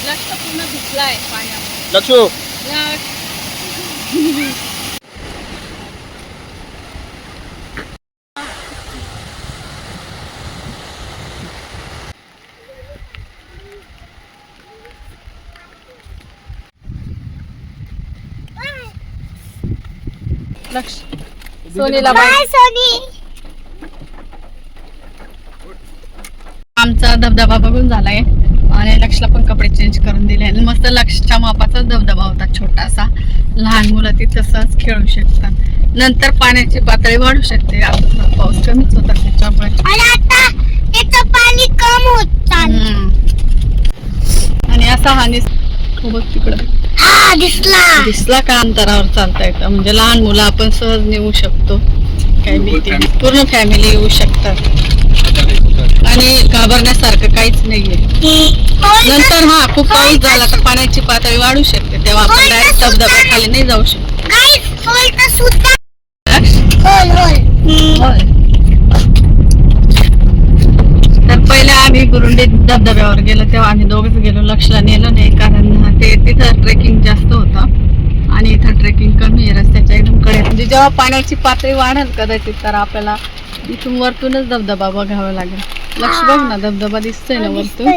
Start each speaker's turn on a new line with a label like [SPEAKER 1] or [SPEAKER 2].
[SPEAKER 1] लक्ष पूर्ण भिजलाय पाण्यामध्ये.
[SPEAKER 2] लक्षू
[SPEAKER 1] लक्ष सोनीला बाय. आमचा धबधबा बघून झालाय आणि लक्षला पण कपडे चेंज करून दिले आणि मस्त लक्षच्या मापाचा धबधबा होता छोटासा. लहान मुलं तिथे तसंच खेळू शकतात. नंतर पाण्याची पातळी वाढू शकते. आता पाऊस कमीच होता त्याच्यामुळे
[SPEAKER 3] पाणी कम होत
[SPEAKER 1] आणि असा हा तिकडं दिसला का अंतरावर चालता येतं. म्हणजे लहान मुलं आपण सहज नेऊ शकतो. काही भीती नाही. पूर्ण फॅमिली येऊ शकतात आणि घाबरण्यासारखं काहीच नाहीये. नंतर हा खूप पाऊस झाला तर पाण्याची पातळी वाढू शकते. तेव्हा आपण डायरेक्ट धबधब्याखाली नाही जाऊ शकतो. तर पहिले आम्ही गुरुंडी धबधब्यावर गेलो तेव्हा आम्ही दोघंच गेलो. लक्षला नेलं नाही कारण ते तिथं ट्रेकिंग जास्त होतं आणि इथं ट्रेकिंग कमी आहे रस्त्याच्या एकदम कडे. म्हणजे जेव्हा पाण्याची पातळी वाढेल कदाचित तर आपल्याला इथून वरतूनच धबधबा बघावा लागेल. लक्ष बघ ना धबधबा दिसतोय ना वरतून.